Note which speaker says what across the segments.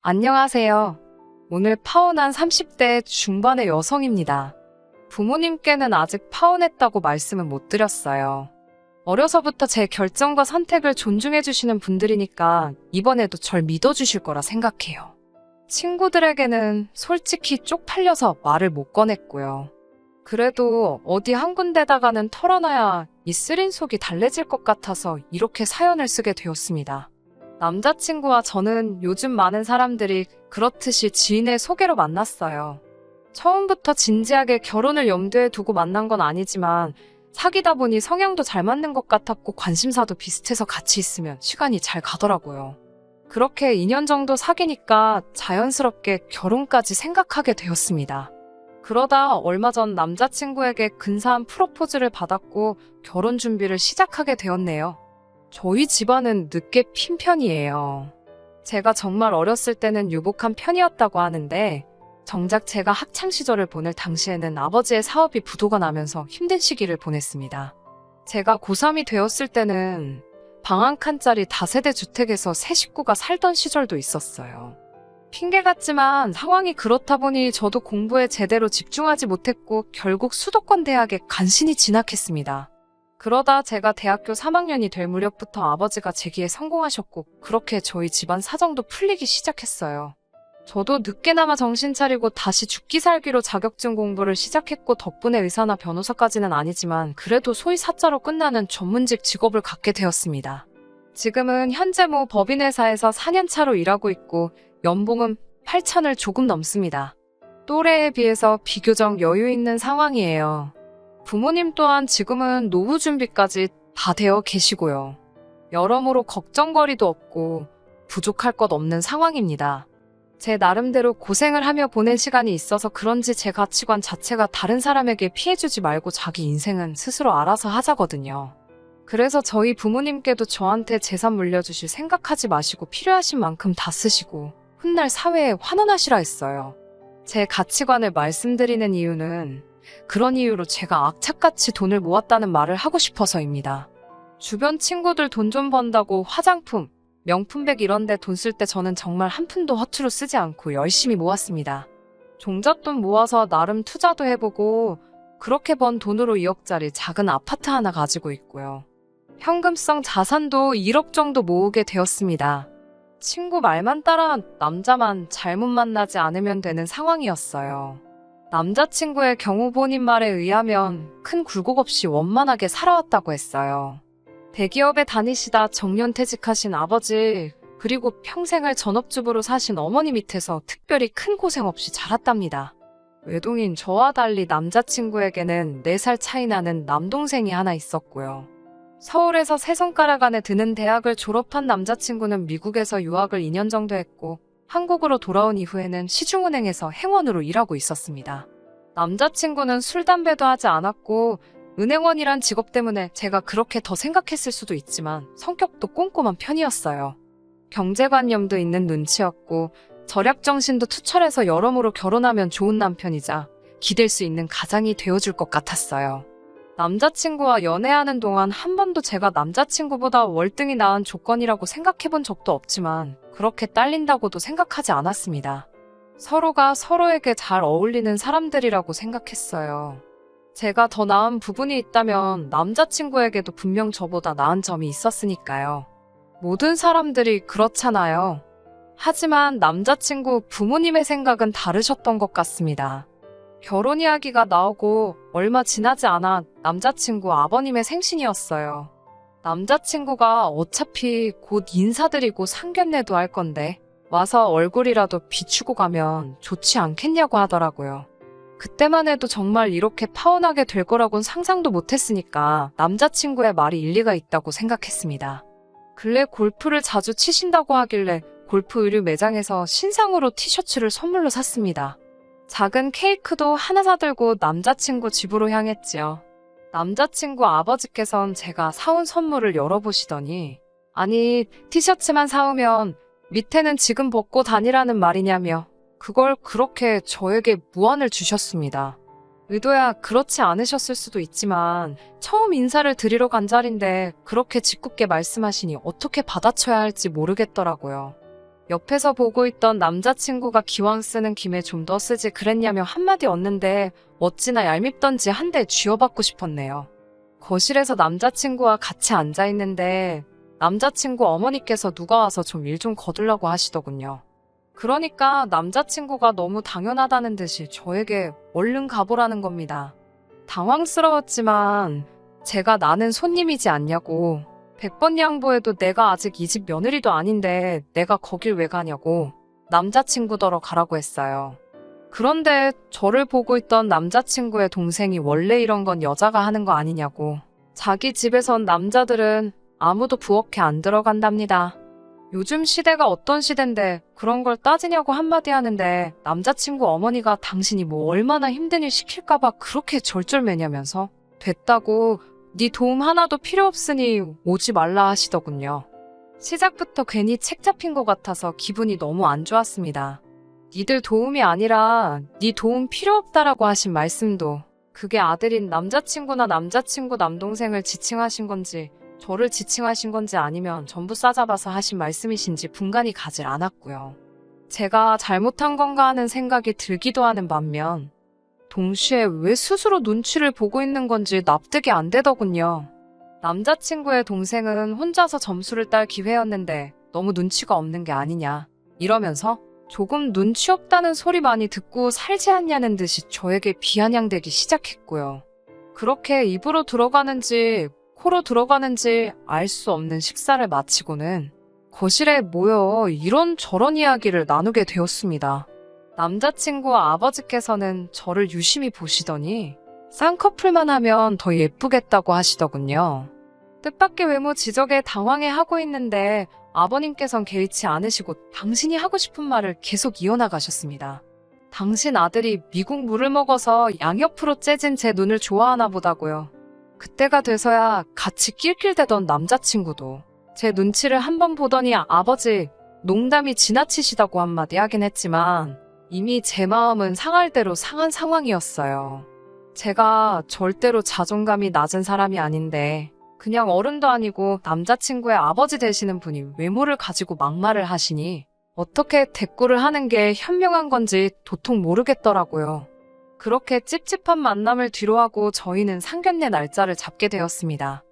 Speaker 1: 안녕하세요. 오늘 파혼한 30대 중반의 여성입니다. 부모님께는 아직 파혼했다고 말씀은 못 드렸어요. 어려서부터 제 결정과 선택을 존중해주시는 분들이니까 이번에도 절 믿어주실 거라 생각해요. 친구들에게는 솔직히 쪽팔려서 말을 못 꺼냈고요. 그래도 어디 한 군데다가는 털어놔야 이 쓰린 속이 달래질 것 같아서 이렇게 사연을 쓰게 되었습니다. 남자친구와 저는 요즘 많은 사람들이 그렇듯이 지인의 소개로 만났어요. 처음부터 진지하게 결혼을 염두에 두고 만난 건 아니지만 사귀다 보니 성향도 잘 맞는 것 같았고 관심사도 비슷해서 같이 있으면 시간이 잘 가더라고요. 그렇게 2년 정도 사귀니까 자연스럽게 결혼까지 생각하게 되었습니다. 그러다 얼마 전 남자친구에게 근사한 프로포즈를 받았고 결혼 준비를 시작하게 되었네요. 저희 집안은 늦게 핀 편이에요. 제가 정말 어렸을 때는 유복한 편이었다고 하는데 정작 제가 학창 시절을 보낼 당시에는 아버지의 사업이 부도가 나면서 힘든 시기를 보냈습니다. 제가 고3이 되었을 때는 방 한 칸짜리 다세대 주택에서 세 식구가 살던 시절도 있었어요. 핑계 같지만 상황이 그렇다 보니 저도 공부에 제대로 집중하지 못했고 결국 수도권 대학에 간신히 진학했습니다. 그러다 제가 대학교 3학년이 될 무렵부터 아버지가 재기에 성공하셨고 그렇게 저희 집안 사정도 풀리기 시작했어요. 저도 늦게나마 정신 차리고 다시 죽기 살기로 자격증 공부를 시작했고 덕분에 의사나 변호사까지는 아니지만 그래도 소위 사자로 끝나는 전문직 직업을 갖게 되었습니다. 지금은 현재 모 법인회사에서 4년차로 일하고 있고 연봉은 8천을 조금 넘습니다. 또래에 비해서 비교적 여유 있는 상황이에요. 부모님 또한 지금은 노후 준비까지 다 되어 계시고요. 여러모로 걱정거리도 없고 부족할 것 없는 상황입니다. 제 나름대로 고생을 하며 보낸 시간이 있어서 그런지 제 가치관 자체가 다른 사람에게 피해주지 말고 자기 인생은 스스로 알아서 하자거든요. 그래서 저희 부모님께도 저한테 재산 물려주실 생각하지 마시고 필요하신 만큼 다 쓰시고 훗날 사회에 환원하시라 했어요. 제 가치관을 말씀드리는 이유는 그런 이유로 제가 악착같이 돈을 모았다는 말을 하고 싶어서입니다. 주변 친구들 돈 좀 번다고 화장품, 명품백 이런 데 돈 쓸 때 저는 정말 한 푼도 허투루 쓰지 않고 열심히 모았습니다. 종잣돈 모아서 나름 투자도 해보고 그렇게 번 돈으로 2억짜리 작은 아파트 하나 가지고 있고요. 현금성 자산도 1억 정도 모으게 되었습니다. 친구 말만 따라 남자만 잘못 만나지 않으면 되는 상황이었어요. 남자친구의 경우 본인 말에 의하면 큰 굴곡 없이 원만하게 살아왔다고 했어요. 대기업에 다니시다 정년퇴직하신 아버지, 그리고 평생을 전업주부로 사신 어머니 밑에서 특별히 큰 고생 없이 자랐답니다. 외동인 저와 달리 남자친구에게는 4살 차이 나는 남동생이 하나 있었고요. 서울에서 세 손가락 안에 드는 대학을 졸업한 남자친구는 미국에서 유학을 2년 정도 했고 한국으로 돌아온 이후에는 시중은행에서 행원으로 일하고 있었습니다. 남자친구는 술, 담배도 하지 않았고 은행원이란 직업 때문에 제가 그렇게 더 생각했을 수도 있지만 성격도 꼼꼼한 편이었어요. 경제관념도 있는 눈치였고 절약정신도 투철해서 여러모로 결혼하면 좋은 남편이자 기댈 수 있는 가장이 되어줄 것 같았어요. 남자친구와 연애하는 동안 한 번도 제가 남자친구보다 월등히 나은 조건이라고 생각해본 적도 없지만 그렇게 딸린다고도 생각하지 않았습니다. 서로가 서로에게 잘 어울리는 사람들이라고 생각했어요. 제가 더 나은 부분이 있다면 남자친구에게도 분명 저보다 나은 점이 있었으니까요. 모든 사람들이 그렇잖아요. 하지만 남자친구 부모님의 생각은 다르셨던 것 같습니다. 결혼 이야기가 나오고 얼마 지나지 않아 남자친구 아버님의 생신이었어요. 남자친구가 어차피 곧 인사드리고 상견례도 할 건데 와서 얼굴이라도 비추고 가면 좋지 않겠냐고 하더라고요. 그때만 해도 정말 이렇게 파혼하게 될 거라곤 상상도 못했으니까 남자친구의 말이 일리가 있다고 생각했습니다. 근래 골프를 자주 치신다고 하길래 골프 의류 매장에서 신상으로 티셔츠를 선물로 샀습니다. 작은 케이크도 하나 사들고 남자친구 집으로 향했지요. 남자친구 아버지께선 제가 사온 선물을 열어보시더니 아니 티셔츠만 사오면 밑에는 지금 벗고 다니라는 말이냐며 그걸 그렇게 저에게 무안을 주셨습니다. 의도야 그렇지 않으셨을 수도 있지만 처음 인사를 드리러 간 자리인데 그렇게 짓궂게 말씀하시니 어떻게 받아쳐야 할지 모르겠더라고요. 옆에서 보고 있던 남자친구가 기왕 쓰는 김에 좀 더 쓰지 그랬냐며 한마디 얻는데 어찌나 얄밉던지 한 대 쥐어받고 싶었네요. 거실에서 남자친구와 같이 앉아있는데 남자친구 어머니께서 누가 와서 좀 일 좀 거들라고 하시더군요. 그러니까 남자친구가 너무 당연하다는 듯이 저에게 얼른 가보라는 겁니다. 당황스러웠지만 제가 나는 손님이지 않냐고, 100번 양보해도 내가 아직 이 집 며느리도 아닌데 내가 거길 왜 가냐고 남자친구더러 가라고 했어요. 그런데 저를 보고 있던 남자친구의 동생이 원래 이런 건 여자가 하는 거 아니냐고, 자기 집에선 남자들은 아무도 부엌에 안 들어간답니다. 요즘 시대가 어떤 시대인데 그런 걸 따지냐고 한마디 하는데 남자친구 어머니가 당신이 뭐 얼마나 힘든 일 시킬까봐 그렇게 절절매냐면서 됐다고, 네 도움 하나도 필요 없으니 오지 말라 하시더군요. 시작부터 괜히 책 잡힌 것 같아서 기분이 너무 안 좋았습니다. 니들 도움이 아니라 네 도움 필요 없다라고 하신 말씀도 그게 아들인 남자친구나 남자친구 남동생을 지칭하신 건지 저를 지칭하신 건지 아니면 전부 싸잡아서 하신 말씀이신지 분간이 가질 않았고요. 제가 잘못한 건가 하는 생각이 들기도 하는 반면 동시에 왜 스스로 눈치를 보고 있는 건지 납득이 안 되더군요. 남자친구의 동생은 혼자서 점수를 딸 기회였는데 너무 눈치가 없는 게 아니냐 이러면서 조금 눈치 없다는 소리 많이 듣고 살지 않냐는 듯이 저에게 비아냥대기 시작했고요. 그렇게 입으로 들어가는지 코로 들어가는지 알 수 없는 식사를 마치고는 거실에 모여 이런저런 이야기를 나누게 되었습니다. 남자친구 아버지께서는 저를 유심히 보시더니 쌍꺼풀만 하면 더 예쁘겠다고 하시더군요. 뜻밖의 외모 지적에 당황해하고 있는데 아버님께선 개의치 않으시고 당신이 하고 싶은 말을 계속 이어나가셨습니다. 당신 아들이 미국 물을 먹어서 양옆으로 째진 제 눈을 좋아하나 보다고요. 그때가 돼서야 같이 낄낄대던 남자친구도 제 눈치를 한번 보더니 아버지 농담이 지나치시다고 한마디 하긴 했지만 이미 제 마음은 상할 대로 상한 상황이었어요. 제가 절대로 자존감이 낮은 사람이 아닌데 그냥 어른도 아니고 남자친구의 아버지 되시는 분이 외모를 가지고 막말을 하시니 어떻게 대꾸를 하는 게 현명한 건지 도통 모르겠더라고요. 그렇게 찝찝한 만남을 뒤로하고 저희는 상견례 날짜를 잡게 되었습니다.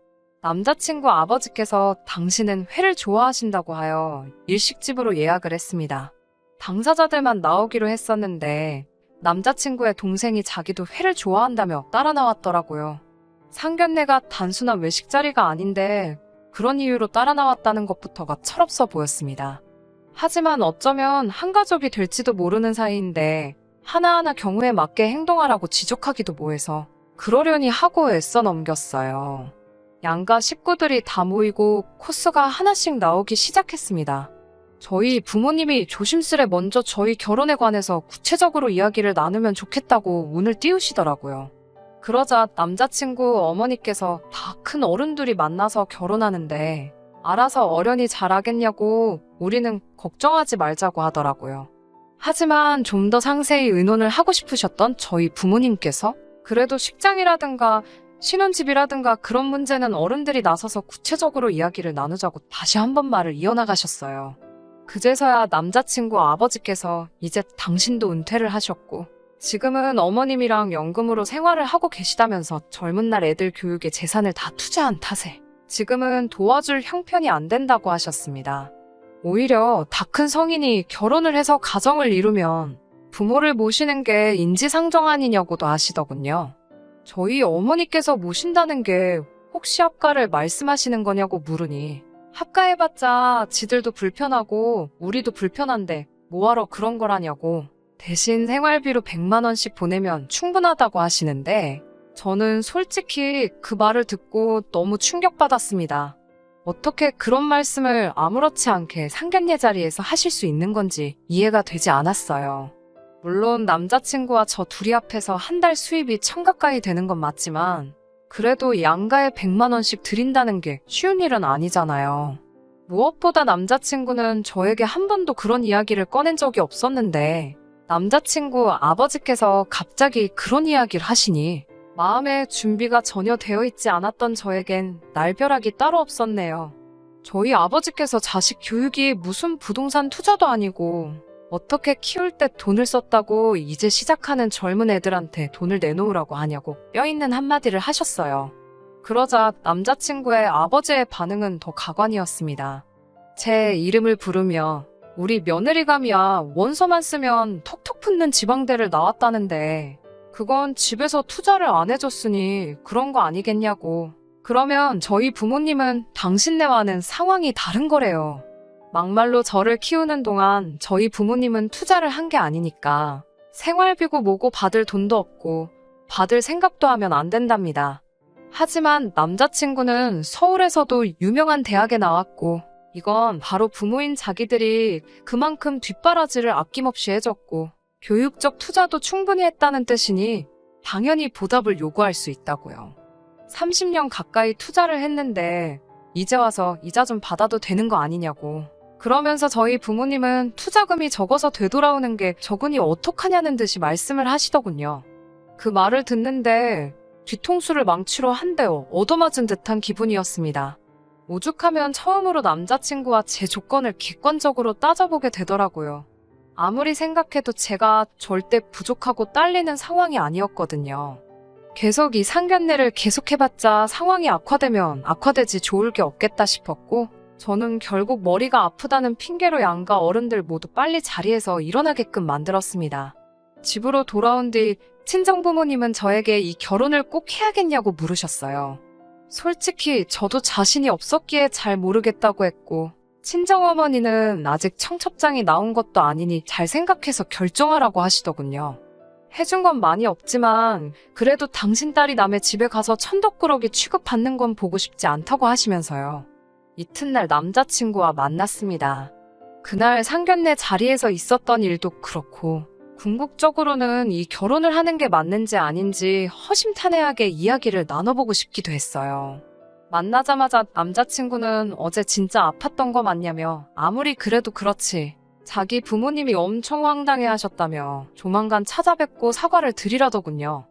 Speaker 1: 남자친구 아버지께서 당신은 회를 좋아하신다고 하여 일식집으로 예약을 했습니다. 당사자들만 나오기로 했었는데 남자친구의 동생이 자기도 회를 좋아한다며 따라 나왔더라고요. 상견례가 단순한 외식 자리가 아닌데 그런 이유로 따라 나왔다는 것부터가 철없어 보였습니다. 하지만 어쩌면 한 가족이 될지도 모르는 사이인데 하나하나 경우에 맞게 행동하라고 지적하기도 뭐해서 그러려니 하고 애써 넘겼어요. 양가 식구들이 다 모이고 코스가 하나씩 나오기 시작했습니다. 저희 부모님이 조심스레 먼저 저희 결혼에 관해서 구체적으로 이야기를 나누면 좋겠다고 운을 띄우시더라고요. 그러자 남자친구 어머니께서 다 큰 어른들이 만나서 결혼하는데 알아서 어련히 잘하겠냐고 우리는 걱정하지 말자고 하더라고요. 하지만 좀 더 상세히 의논을 하고 싶으셨던 저희 부모님께서 그래도 식장이라든가 신혼집이라든가 그런 문제는 어른들이 나서서 구체적으로 이야기를 나누자고 다시 한번 말을 이어나가셨어요. 그제서야 남자친구 아버지께서 이제 당신도 은퇴를 하셨고 지금은 어머님이랑 연금으로 생활을 하고 계시다면서 젊은 날 애들 교육에 재산을 다 투자한 탓에 지금은 도와줄 형편이 안 된다고 하셨습니다. 오히려 다 큰 성인이 결혼을 해서 가정을 이루면 부모를 모시는 게 인지상정 아니냐고도 하시더군요. 저희 어머니께서 모신다는 게 혹시 합가를 말씀하시는 거냐고 물으니 합가해봤자 지들도 불편하고 우리도 불편한데 뭐하러 그런 거라냐고 대신 생활비로 100만 원씩 보내면 충분하다고 하시는데 저는 솔직히 그 말을 듣고 너무 충격받았습니다. 어떻게 그런 말씀을 아무렇지 않게 상견례 자리에서 하실 수 있는 건지 이해가 되지 않았어요. 물론 남자친구와 저 둘이 합해서 한 달 수입이 1000 가까이 되는 건 맞지만 그래도 양가에 100만 원씩 드린다는 게 쉬운 일은 아니잖아요. 무엇보다 남자친구는 저에게 한 번도 그런 이야기를 꺼낸 적이 없었는데 남자친구 아버지께서 갑자기 그런 이야기를 하시니 마음의 준비가 전혀 되어 있지 않았던 저에겐 날벼락이 따로 없었네요. 저희 아버지께서 자식 교육이 무슨 부동산 투자도 아니고 어떻게 키울 때 돈을 썼다고 이제 시작하는 젊은 애들한테 돈을 내놓으라고 하냐고 뼈있는 한마디를 하셨어요. 그러자 남자친구의 아버지의 반응은 더 가관이었습니다. 제 이름을 부르며 우리 며느리감이야 원서만 쓰면 톡톡 붙는 지방대를 나왔다는데 그건 집에서 투자를 안 해줬으니 그런 거 아니겠냐고. 그러면 저희 부모님은 당신네와는 상황이 다른 거래요. 막말로 저를 키우는 동안 저희 부모님은 투자를 한 게 아니니까 생활비고 뭐고 받을 돈도 없고 받을 생각도 하면 안 된답니다. 하지만 남자친구는 서울에서도 유명한 대학에 나왔고 이건 바로 부모인 자기들이 그만큼 뒷바라지를 아낌없이 해줬고 교육적 투자도 충분히 했다는 뜻이니 당연히 보답을 요구할 수 있다고요. 30년 가까이 투자를 했는데 이제 와서 이자 좀 받아도 되는 거 아니냐고. 그러면서 저희 부모님은 투자금이 적어서 되돌아오는 게 적으니 어떡하냐는 듯이 말씀을 하시더군요. 그 말을 듣는데 뒤통수를 망치로 한 대 얻어맞은 듯한 기분이었습니다. 오죽하면 처음으로 남자친구와 제 조건을 객관적으로 따져보게 되더라고요. 아무리 생각해도 제가 절대 부족하고 딸리는 상황이 아니었거든요. 계속 이 상견례를 계속해봤자 상황이 악화되면 악화되지 좋을 게 없겠다 싶었고 저는 결국 머리가 아프다는 핑계로 양가 어른들 모두 빨리 자리에서 일어나게끔 만들었습니다. 집으로 돌아온 뒤 친정부모님은 저에게 이 결혼을 꼭 해야겠냐고 물으셨어요. 솔직히 저도 자신이 없었기에 잘 모르겠다고 했고 친정어머니는 아직 청첩장이 나온 것도 아니니 잘 생각해서 결정하라고 하시더군요. 해준 건 많이 없지만 그래도 당신 딸이 남의 집에 가서 천덕꾸러기 취급받는 건 보고 싶지 않다고 하시면서요. 이튿날 남자친구와 만났습니다. 그날 상견례 자리에서 있었던 일도 그렇고 궁극적으로는 이 결혼을 하는 게 맞는지 아닌지 허심탄회하게 이야기를 나눠보고 싶기도 했어요. 만나자마자 남자친구는 어제 진짜 아팠던 거 맞냐며 아무리 그래도 그렇지 자기 부모님이 엄청 황당해 하셨다며 조만간 찾아뵙고 사과를 드리라더군요.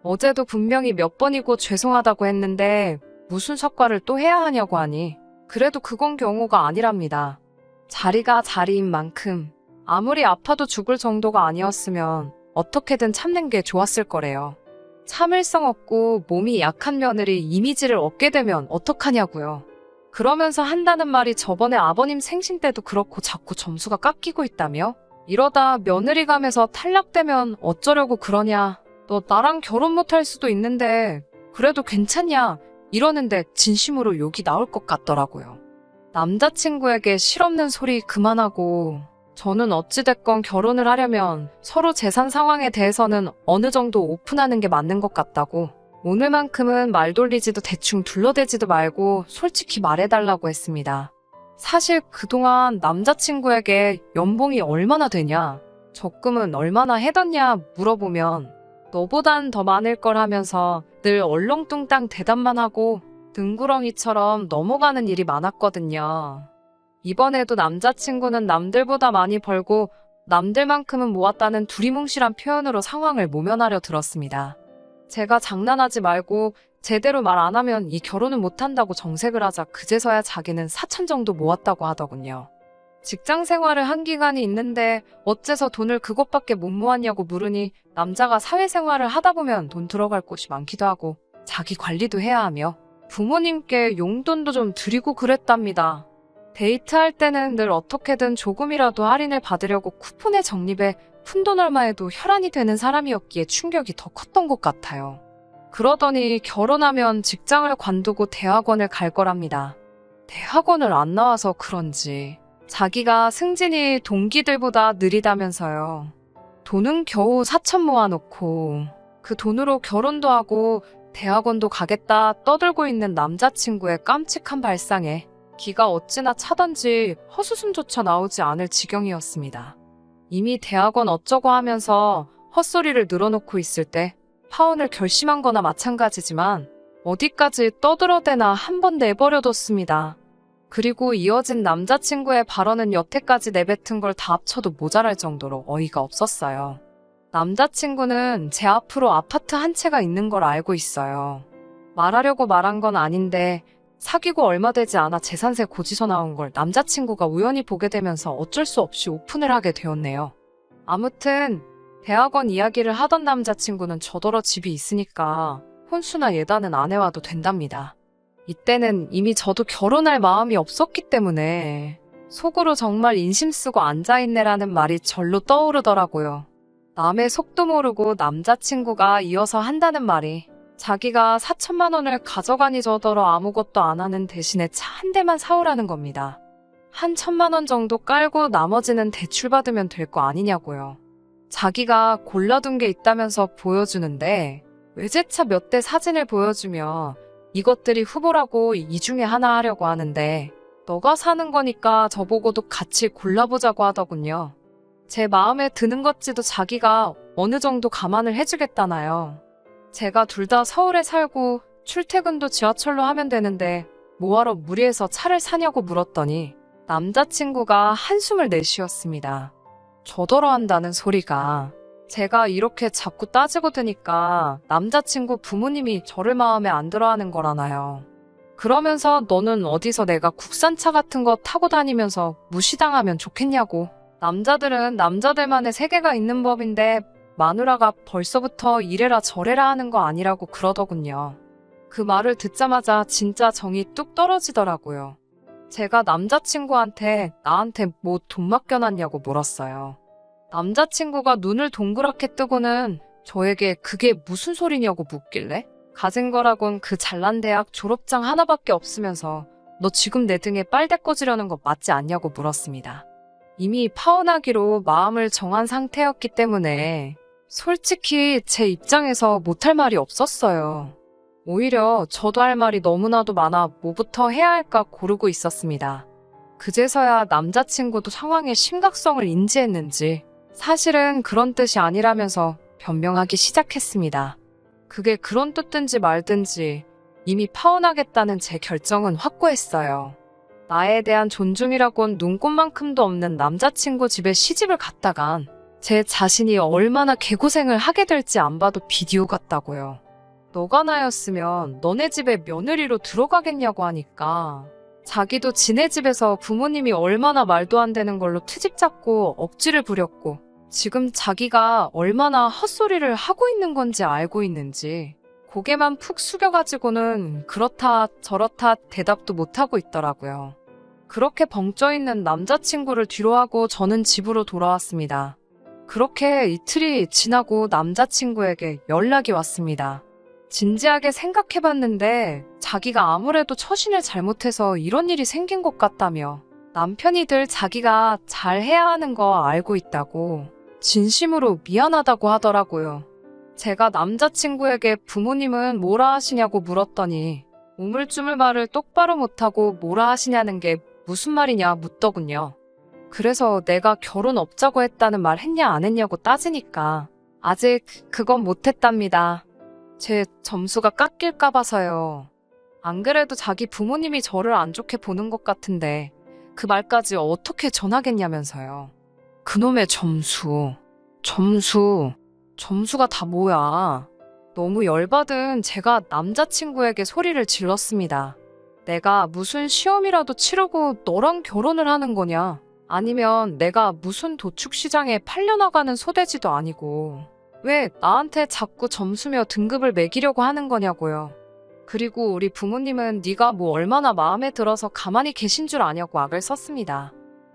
Speaker 1: 어제도 분명히 몇 번이고 죄송하다고 했는데 무슨 사과를 또 해야 하냐고 하니 그래도 그건 경우가 아니랍니다. 자리가 자리인 만큼 아무리 아파도 죽을 정도가 아니었으면 어떻게든 참는 게 좋았을 거래요. 참을성 없고 몸이 약한 며느리 이미지를 얻게 되면 어떡하냐고요. 그러면서 한다는 말이 저번에 아버님 생신 때도 그렇고 자꾸 점수가 깎이고 있다며? 이러다 며느리감에서 탈락되면 어쩌려고 그러냐. 너 나랑 결혼 못할 수도 있는데 그래도 괜찮냐. 이러는데 진심으로 욕이 나올 것 같더라고요. 남자친구에게 실없는 소리 그만하고 저는 어찌됐건 결혼을 하려면 서로 재산 상황에 대해서는 어느 정도 오픈하는 게 맞는 것 같다고 오늘만큼은 말 돌리지도 대충 둘러대지도 말고 솔직히 말해달라고 했습니다. 사실 그동안 남자친구에게 연봉이 얼마나 되냐, 적금은 얼마나 해뒀냐 물어보면 너보단 더 많을 걸 하면서 늘 얼렁뚱땅 대답만 하고 등구렁이처럼 넘어가는 일이 많았거든요. 이번에도 남자친구는 남들보다 많이 벌고 남들만큼은 모았다는 두리뭉실한 표현으로 상황을 모면하려 들었습니다. 제가 장난하지 말고 제대로 말 안 하면 이 결혼은 못한다고 정색을 하자 그제서야 자기는 4천 정도 모았다고 하더군요. 직장 생활을 한 기간이 있는데 어째서 돈을 그것밖에 못 모았냐고 물으니 남자가 사회생활을 하다 보면 돈 들어갈 곳이 많기도 하고 자기 관리도 해야 하며 부모님께 용돈도 좀 드리고 그랬답니다. 데이트할 때는 늘 어떻게든 조금이라도 할인을 받으려고 쿠폰에 적립해 푼돈 얼마에도 혈안이 되는 사람이었기에 충격이 더 컸던 것 같아요. 그러더니 결혼하면 직장을 관두고 대학원을 갈 거랍니다. 대학원을 안 나와서 그런지 자기가 승진이 동기들보다 느리다면서요. 돈은 겨우 4천 모아놓고 그 돈으로 결혼도 하고 대학원도 가겠다 떠들고 있는 남자친구의 깜찍한 발상에 기가 어찌나 차던지 헛웃음조차 나오지 않을 지경이었습니다. 이미 대학원 어쩌고 하면서 헛소리를 늘어놓고 있을 때 파혼을 결심한 거나 마찬가지지만 어디까지 떠들어대나 한번 내버려뒀습니다. 그리고 이어진 남자친구의 발언은 여태까지 내뱉은 걸 다 합쳐도 모자랄 정도로 어이가 없었어요. 남자친구는 제 앞으로 아파트 한 채가 있는 걸 알고 있어요. 말하려고 말한 건 아닌데 사귀고 얼마 되지 않아 재산세 고지서 나온 걸 남자친구가 우연히 보게 되면서 어쩔 수 없이 오픈을 하게 되었네요. 아무튼 대학원 이야기를 하던 남자친구는 저더러 집이 있으니까 혼수나 예단은 안 해와도 된답니다. 이때는 이미 저도 결혼할 마음이 없었기 때문에 속으로 정말 인심 쓰고 앉아있네라는 말이 절로 떠오르더라고요. 남의 속도 모르고 남자친구가 이어서 한다는 말이 자기가 4천만 원을 가져가니 저더러 아무것도 안 하는 대신에 차 한 대만 사오라는 겁니다. 한 1,000만 원 정도 깔고 나머지는 대출받으면 될 거 아니냐고요. 자기가 골라둔 게 있다면서 보여주는데 외제차 몇 대 사진을 보여주며 이것들이 후보라고 이 중에 하나 하려고 하는데 너가 사는 거니까 저보고도 같이 골라보자고 하더군요. 제 마음에 드는 것지도 자기가 어느 정도 감안을 해주겠다나요. 제가 둘 다 서울에 살고 출퇴근도 지하철로 하면 되는데 뭐하러 무리해서 차를 사냐고 물었더니 남자친구가 한숨을 내쉬었습니다. 저더러 한다는 소리가 제가 이렇게 자꾸 따지고 드니까 남자친구 부모님이 저를 마음에 안 들어 하는 거라나요. 그러면서 너는 어디서 내가 국산차 같은 거 타고 다니면서 무시당하면 좋겠냐고. 남자들은 남자들만의 세계가 있는 법인데 마누라가 벌써부터 이래라 저래라 하는 거 아니라고 그러더군요. 그 말을 듣자마자 진짜 정이 뚝 떨어지더라고요. 제가 남자친구한테 나한테 뭐 돈 맡겨놨냐고 물었어요. 남자친구가 눈을 동그랗게 뜨고는 저에게 그게 무슨 소리냐고 묻길래 가진 거라곤 그 잘난 대학 졸업장 하나밖에 없으면서 너 지금 내 등에 빨대 꽂으려는 거 맞지 않냐고 물었습니다. 이미 파혼하기로 마음을 정한 상태였기 때문에 솔직히 제 입장에서 못할 말이 없었어요. 오히려 저도 할 말이 너무나도 많아 뭐부터 해야 할까 고르고 있었습니다. 그제서야 남자친구도 상황의 심각성을 인지했는지 사실은 그런 뜻이 아니라면서 변명하기 시작했습니다. 그게 그런 뜻든지 말든지 이미 파혼하겠다는 제 결정은 확고했어요. 나에 대한 존중이라곤 눈꼽만큼도 없는 남자친구 집에 시집을 갔다간 제 자신이 얼마나 개고생을 하게 될지 안 봐도 비디오 같다고요. 너가 나였으면 너네 집에 며느리로 들어가겠냐고 하니까 자기도 지네 집에서 부모님이 얼마나 말도 안 되는 걸로 트집 잡고 억지를 부렸고 지금 자기가 얼마나 헛소리를 하고 있는 건지 알고 있는지 고개만 푹 숙여가지고는 그렇다 저렇다 대답도 못하고 있더라고요. 그렇게 벙쪄있는 남자친구를 뒤로하고 저는 집으로 돌아왔습니다. 그렇게 이틀이 지나고 남자친구에게 연락이 왔습니다. 진지하게 생각해봤는데 자기가 아무래도 처신을 잘못해서 이런 일이 생긴 것 같다며 남편이 늘 자기가 잘해야 하는 거 알고 있다고 진심으로 미안하다고 하더라고요. 제가 남자친구에게 부모님은 뭐라 하시냐고 물었더니 우물쭈물 말을 똑바로 못하고 뭐라 하시냐는 게 무슨 말이냐 묻더군요. 그래서 내가 결혼 없자고 했다는 말 했냐 안 했냐고 따지니까 아직 그건 못했답니다. 제 점수가 깎일까 봐서요. 안 그래도 자기 부모님이 저를 안 좋게 보는 것 같은데 그 말까지 어떻게 전하겠냐면서요. 그놈의 점수가 다 뭐야. 너무 열받은 제가 남자친구에게 소리를 질렀습니다. 내가 무슨 시험이라도 치르고 너랑 결혼을 하는 거냐? 아니면 내가 무슨 도축시장에 팔려나가는 소돼지도 아니고 왜 나한테 자꾸 점수며 등급을 매기려고 하는 거냐고요. 그리고 우리 부모님은 네가 뭐 얼마나 마음에 들어서 가만히 계신 줄 아냐고 악을 썼습니다.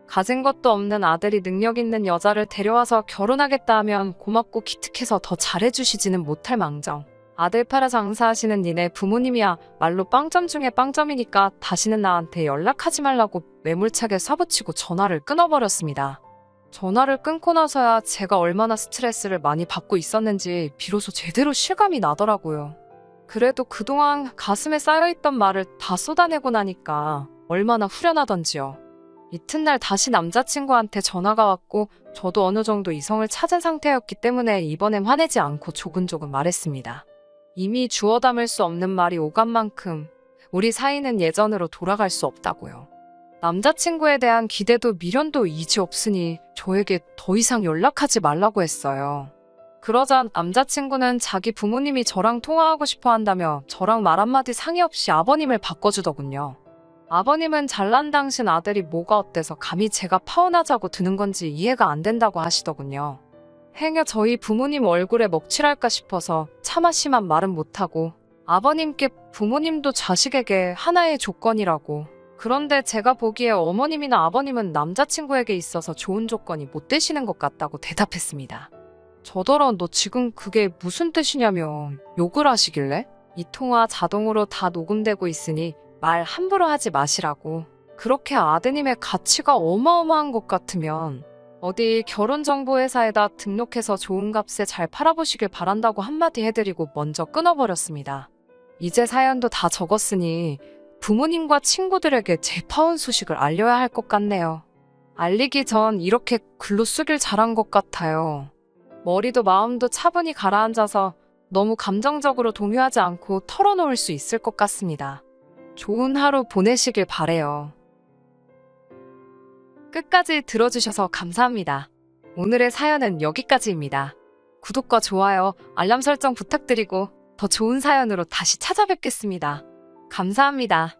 Speaker 1: 가진 것도 없는 아들이 능력 있는 여자를 데려와서 결혼하겠다 하면 고맙고 기특해서 더 잘해주시지는 못할 망정. 아들 팔아 장사하시는 니네 부모님이야 말로 빵점 중에 빵점이니까 다시는 나한테 연락하지 말라고 매몰차게 쏴붙이고 전화를 끊어버렸습니다. 전화를 끊고 나서야 제가 얼마나 스트레스를 많이 받고 있었는지 비로소 제대로 실감이 나더라고요. 그래도 그동안 가슴에 쌓여있던 말을 다 쏟아내고 나니까 얼마나 후련하던지요. 이튿날 다시 남자친구한테 전화가 왔고 저도 어느 정도 이성을 찾은 상태였기 때문에 이번엔 화내지 않고 조근조근 말했습니다. 이미 주워 담을 수 없는 말이 오간 만큼 우리 사이는 예전으로 돌아갈 수 없다고요. 남자친구에 대한 기대도 미련도 이지 없으니 저에게 더 이상 연락하지 말라고 했어요. 그러자 남자친구는 자기 부모님이 저랑 통화하고 싶어 한다며 저랑 말 한마디 상의 없이 아버님을 바꿔주더군요. 아버님은 잘난 당신 아들이 뭐가 어때서 감히 제가 파혼하자고 드는 건지 이해가 안 된다고 하시더군요. 행여 저희 부모님 얼굴에 먹칠할까 싶어서 차마 심한 말은 못하고 아버님께 부모님도 자식에게 하나의 조건이라고, 그런데 제가 보기에 어머님이나 아버님은 남자친구에게 있어서 좋은 조건이 못 되시는 것 같다고 대답했습니다. 저더러 너 지금 그게 무슨 뜻이냐며 욕을 하시길래 이 통화 자동으로 다 녹음되고 있으니 말 함부로 하지 마시라고. 그렇게 아드님의 가치가 어마어마한 것 같으면 어디 결혼정보회사에다 등록해서 좋은 값에 잘 팔아보시길 바란다고 한마디 해드리고 먼저 끊어버렸습니다. 이제 사연도 다 적었으니 부모님과 친구들에게 제 파혼 소식을 알려야 할 것 같네요. 알리기 전 이렇게 글로 쓰길 잘한 것 같아요. 머리도 마음도 차분히 가라앉아서 너무 감정적으로 동요하지 않고 털어놓을 수 있을 것 같습니다. 좋은 하루 보내시길 바래요. 끝까지 들어주셔서 감사합니다. 오늘의 사연은 여기까지입니다. 구독과 좋아요, 알람 설정 부탁드리고 더 좋은 사연으로 다시 찾아뵙겠습니다. 감사합니다.